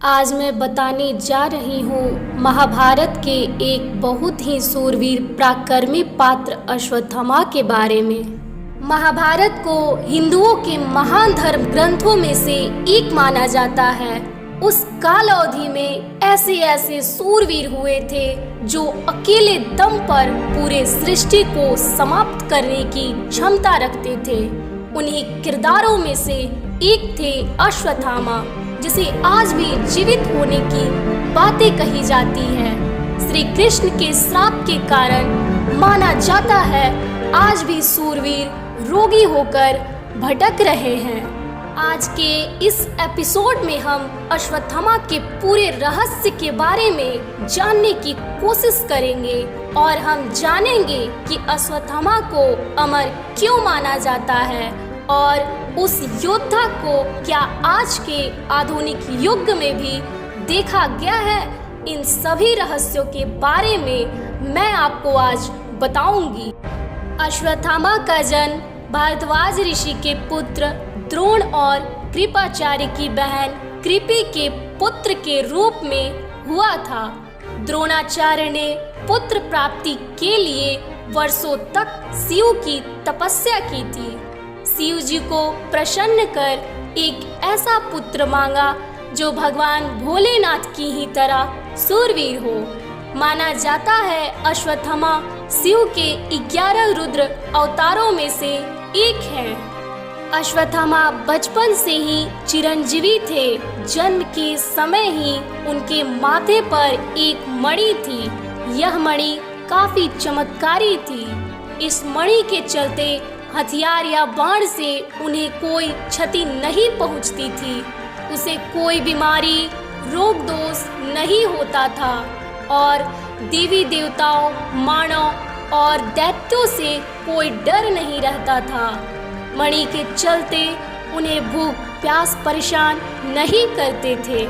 आज मैं बताने जा रही हूँ महाभारत के एक बहुत ही सूरवीर पराक्रमी पात्र अश्वत्थामा के बारे में। महाभारत को हिंदुओं के महान धर्म ग्रंथों में से एक माना जाता है। उस काल अवधि में ऐसे ऐसे सूरवीर हुए थे जो अकेले दम पर पूरे सृष्टि को समाप्त करने की क्षमता रखते थे। उन्हीं किरदारों में से एक थे अश्वत्थामा, जिसे आज भी जीवित होने की बातें कही जाती है। श्री कृष्ण के श्राप के कारण माना जाता है आज भी सूरवीर रोगी होकर भटक रहे हैं। आज के इस एपिसोड में हम अश्वत्थामा के पूरे रहस्य के बारे में जानने की कोशिश करेंगे और हम जानेंगे कि अश्वत्थामा को अमर क्यों माना जाता है और उस योद्धा को क्या आज के आधुनिक युग में भी देखा गया है। इन सभी रहस्यों के बारे में मैं आपको आज बताऊंगी। अश्वत्थामा का जन्म भारद्वाज ऋषि के पुत्र द्रोण और कृपाचार्य की बहन कृपि के पुत्र के रूप में हुआ था। द्रोणाचार्य ने पुत्र प्राप्ति के लिए वर्षों तक शिव की तपस्या की थी। शिव जी को प्रसन्न कर एक ऐसा पुत्र मांगा जो भगवान भोलेनाथ की ही तरह सूरवीर हो। माना जाता है अश्वत्थामा शिव के 11 रुद्र अवतारों में से एक है। अश्वत्थामा बचपन से ही चिरंजीवी थे। जन्म के समय ही उनके माथे पर एक मणि थी। यह मणि काफी चमत्कारी थी। इस मणि के चलते हथियार या बाण से उन्हें कोई क्षति नहीं पहुंचती थी। उसे कोई बीमारी रोग दोष नहीं होता था और देवी देवताओं, मानव और दैत्यों से कोई डर नहीं रहता था। मणि के चलते उन्हें भूख प्यास परेशान नहीं करते थे।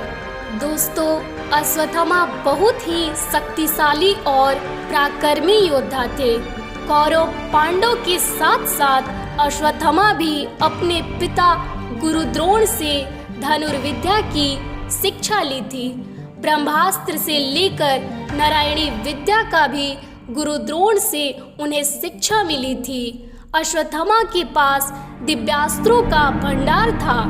दोस्तों, अश्वत्थामा बहुत ही शक्तिशाली और पराक्रमी योद्धा थे। कौरव पांडव के साथ साथ अश्वत्थामा भी अपने पिता गुरु द्रोण से धनुर्विद्या की शिक्षा ली थी। ब्रह्मास्त्र से लेकर नारायणी विद्या का भी गुरु द्रोण से उन्हें शिक्षा मिली थी। अश्वत्थामा के पास दिव्यास्त्रों का भंडार था।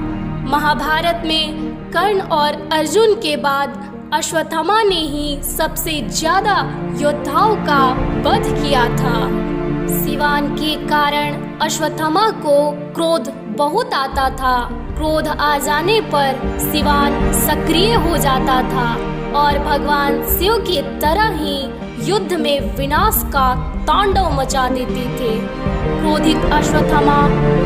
महाभारत में कर्ण और अर्जुन के बाद अश्वत्थामा ने ही सबसे ज्यादा योद्धाओं का वध किया था। सिवान के कारण अश्वत्थामा को क्रोध बहुत आता था। क्रोध आ जाने पर सिवान सक्रिय हो जाता था और भगवान शिव की तरह ही युद्ध में विनाश का तांडव मचा देते थे। क्रोधित अश्वत्थामा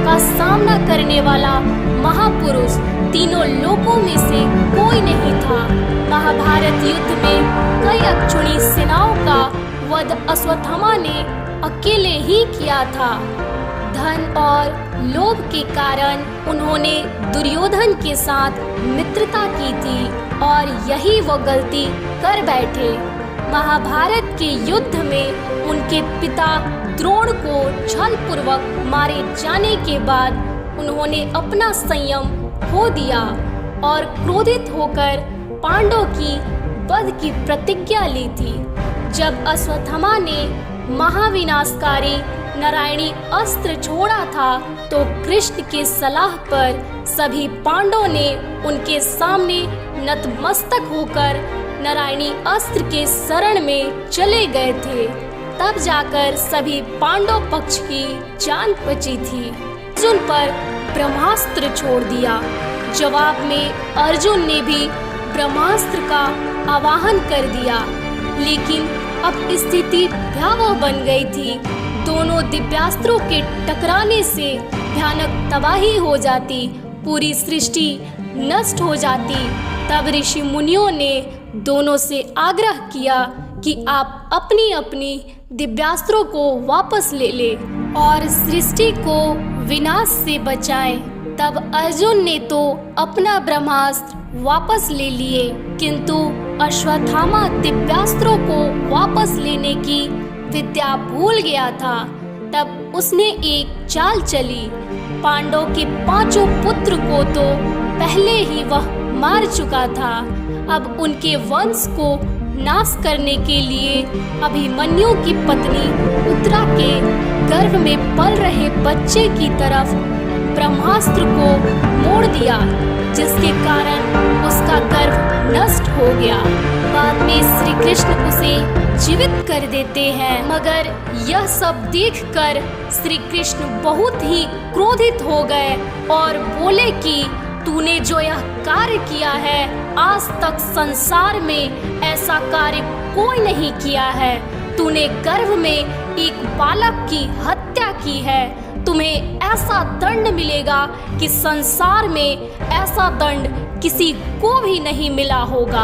का सामना करने वाला महापुरुष तीनों लोकों में से कोई नहीं था। महाभारत युद्ध में कई अक्षुणी सेनाओं का वध अश्वत्थामा ने अकेले ही किया था। धन और लोभ के कारण उन्होंने दुर्योधन के साथ मित्रता की थी और यही वो गलती कर बैठे। महाभारत के युद्ध में उनके पिता द्रोण को छलपूर्वक मारे जाने के बाद उन्होंने अपना संयम खो दिया और क्रोधित होकर पांडवों की वध की प्रतिज्ञा ली थी। जब अश्वत्थामा ने महाविनाशकारी नारायणी अस्त्र छोड़ा था तो कृष्ण के सलाह पर सभी पांडवों ने उनके सामने नतमस्तक होकर नारायणी अस्त्र के शरण में चले गए थे। तब जाकर सभी पांडव पक्ष की जान बची थी। अर्जुन पर ब्रह्मास्त्र छोड़ दिया। जवाब में अर्जुन ने भी ब्रह्मास्त्र का आवाहन कर दिया, लेकिन अब स्थिति भयावह बन गई थी। दोनों दिव्यास्त्रों के टकराने से भयानक तबाही हो जाती, पूरी सृष्टि नष्ट हो जाती। तब ऋषि मुनियों ने दोनों से आग्रह किया कि आप अपनी अपनी दिव्यास्त्रों को वापस ले ले और सृष्टि को विनाश से बचाएं। तब अर्जुन ने तो अपना ब्रह्मास्त्र वापस ले लिए, किंतु अश्वत्थामा दिव्यास्त्रों को वापस लेने की विद्या भूल गया था। तब उसने एक चाल चली। पांडव के 5 पुत्र को तो पहले ही वह मार चुका था। अब उनके वंश को नाश करने के लिए अभिमन्यु की पत्नी उत्तरा के गर्भ में पल रहे बच्चे की तरफ ब्रह्मास्त्र को मोड़ दिया, जिसके कारण उसका गर्भ नष्ट हो गया। बाद में श्री कृष्ण उसे जीवित कर देते हैं, मगर यह सब देखकर श्री कृष्ण बहुत ही क्रोधित हो गए और बोले कि तूने जो यह कार्य किया है, आज तक संसार में ऐसा कार्य कोई नहीं किया है। तूने गर्भ में एक बालक की हत्या की है। तुम्हें ऐसा दंड मिलेगा कि संसार में ऐसा दंड किसी को भी नहीं मिला होगा।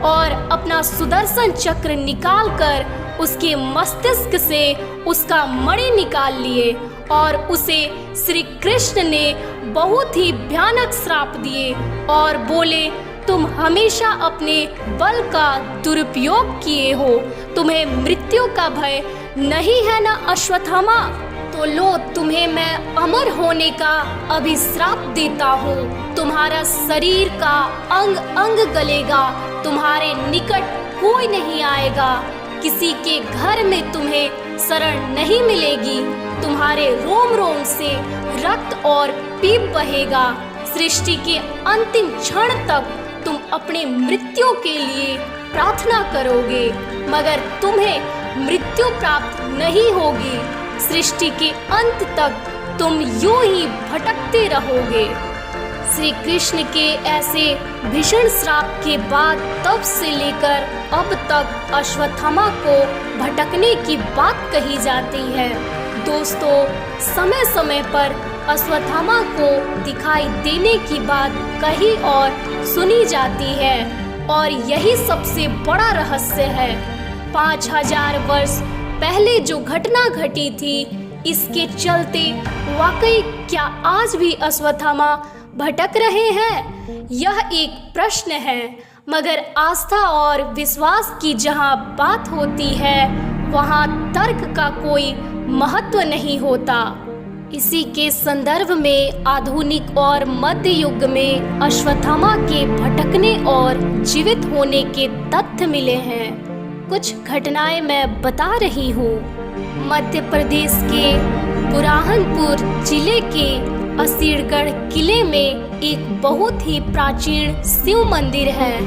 और अपना सुदर्शन चक्र निकालकर उसके मस्तिष्क से उसका मणि निकाल लिए और उसे श्री कृष्ण ने बहुत ही भयानक श्राप दिए और बोले, तुम हमेशा अपने बल का दुरुपयोग किए हो। तुम्हें मृत्यु का भय नहीं है ना अश्वत्थामा? तो लो, तुम्हें मैं अमर होने का अभिश्राप देता हूँ। तुम्हारा शरीर का अंग अंग गलेगा, तुम्हारे निकट कोई नहीं आएगा, किसी के घर में तुम्हें शरण नहीं मिलेगी। तुम्हारे रोम रोम से रक्त और पीप बहेगा। सृष्टि के अंतिम क्षण तक तुम अपने मृत्यु के लिए प्रार्थना करोगे, मगर तुम्हें मृत्यु प्राप्त नहीं होगी। सृष्टि के अंत तक तुम यूं ही भटकते रहोगे। श्री कृष्ण के ऐसे भीषण श्राप के बाद तब से लेकर अब तक अश्वत्थामा को भटकने की बात कही जाती है। दोस्तों, समय समय पर अश्वत्थामा को दिखाई देने की बात कही और सुनी जाती है, और यही सबसे बड़ा रहस्य है। 5000 वर्ष पहले जो घटना घटी थी, इसके चलते वाकई क्या आज भी अश्वत्थामा भटक रहे हैं? यह एक प्रश्न है, मगर आस्था और विश्वास की जहाँ बात होती है, वहाँ तर्क का कोई महत्व नहीं होता। इसी के संदर्भ में आधुनिक और मध्य युग में अश्वत्थामा के भटकने और जीवित होने के तथ्य मिले हैं। कुछ घटनाएं मैं बता रही हूँ। मध्य प्रदेश के बुरहानपुर जिले के असीरगढ़ किले में एक बहुत ही प्राचीन शिव मंदिर है।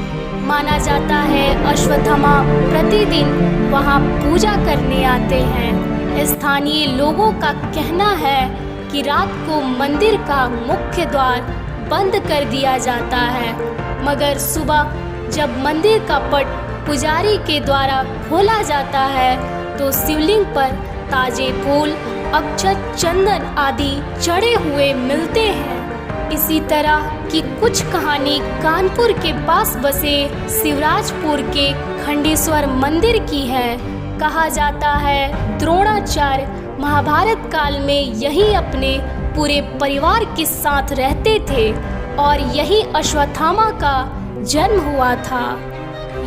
माना जाता है अश्वत्थामा प्रतिदिन वहां पूजा करने आते हैं। स्थानीय लोगों का कहना है कि रात को मंदिर का मुख्य द्वार बंद कर दिया जाता है, मगर सुबह जब मंदिर का पट पुजारी के द्वारा खोला जाता है तो शिवलिंग पर ताजे फूल, अक्षत, चंदन आदि चढ़े हुए मिलते हैं। इसी तरह की कुछ कहानी कानपुर के पास बसे शिवराजपुर के खंडेश्वर मंदिर की है। कहा जाता है द्रोणाचार्य महाभारत काल में यहीं अपने पूरे परिवार के साथ रहते थे और यहीं अश्वत्थामा का जन्म हुआ था।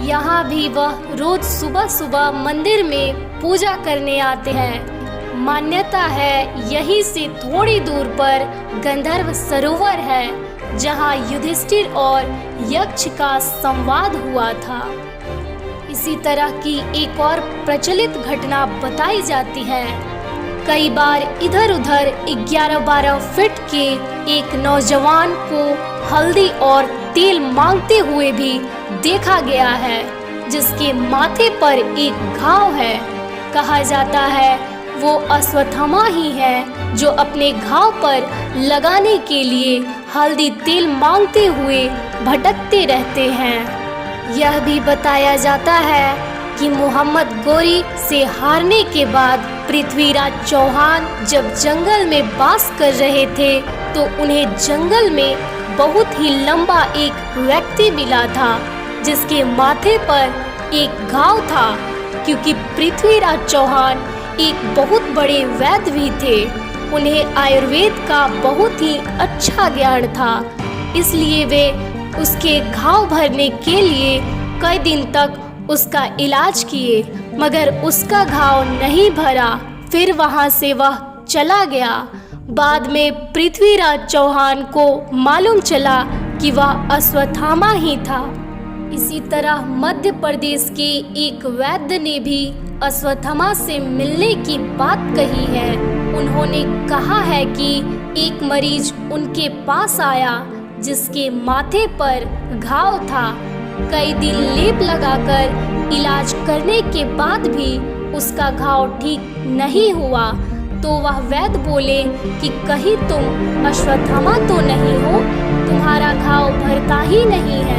यहाँ भी वह रोज सुबह सुबह मंदिर में पूजा करने आते हैं। मान्यता है यहीं से थोड़ी दूर पर गंधर्व सरोवर है, जहाँ युधिष्ठिर और यक्ष का संवाद हुआ था। इसी तरह की एक और प्रचलित घटना बताई जाती है। कई बार इधर उधर 11-12 फीट के एक नौजवान को हल्दी और तेल मांगते हुए भी देखा गया है, जिसके माथे पर एक घाव है। कहा जाता है वो अश्वत्थामा ही है जो अपने घाव पर लगाने के लिए हल्दी तेल मांगते हुए भटकते रहते हैं। यह भी बताया जाता है कि मोहम्मद गोरी से हारने के बाद पृथ्वीराज चौहान जब जंगल में वास कर रहे थे तो उन्हें जंगल में बहुत ही लंबा एक व्यक्ति मिला था, जिसके माथे पर एक घाव था। क्योंकि पृथ्वीराज चौहान एक बहुत बड़े वैद्य भी थे, उन्हें आयुर्वेद का बहुत ही अच्छा ज्ञान था, इसलिए वे उसके घाव भरने के लिए कई दिन तक उसका इलाज किए, मगर उसका घाव नहीं भरा। फिर वहां से वह चला गया। बाद में पृथ्वीराज चौहान को मालूम चला कि वह अश्वत्थामा ही था। इसी तरह मध्य प्रदेश के एक वैद्य ने भी अश्वत्थामा से मिलने की बात कही है। उन्होंने कहा है कि एक मरीज उनके पास आया जिसके माथे पर घाव था। कई दिन लेप लगाकर इलाज करने के बाद भी उसका घाव ठीक नहीं हुआ, तो वह वैद्य बोले कि कहीं तुम अश्वत्थामा तो नहीं हो, तुम्हारा घाव भरता ही नहीं है।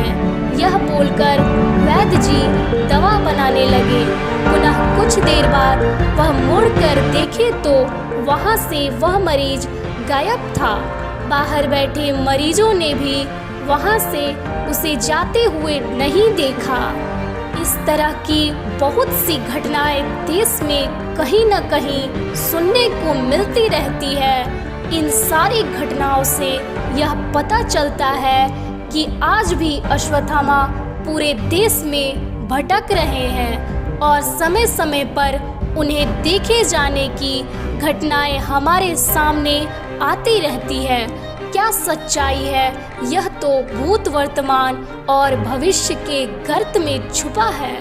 यह बोलकर वैद्य जी दवा बनाने लगे। पुनः कुछ देर बाद वह मुड़कर देखे तो वहां से वह मरीज गायब था। बाहर बैठे मरीजों ने भी वहां से उसे जाते हुए नहीं देखा। इस तरह की बहुत सी घटनाएं देश में कहीं न कहीं सुनने को मिलती रहती है। इन सारी घटनाओं से यह पता चलता है कि आज भी अश्वत्थामा पूरे देश में भटक रहे हैं और समय समय पर उन्हें देखे जाने की घटनाएं हमारे सामने आती रहती है। क्या सच्चाई है, यह तो भूत, वर्तमान और भविष्य के गर्त में छुपा है।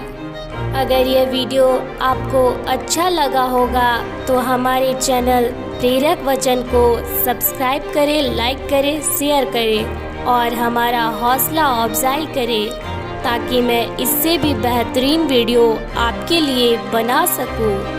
अगर यह वीडियो आपको अच्छा लगा होगा तो हमारे चैनल प्रेरक वचन को सब्सक्राइब करें, लाइक करें, शेयर करें और हमारा हौसला अफजाई करें ताकि मैं इससे भी बेहतरीन वीडियो आपके लिए बना सकूं।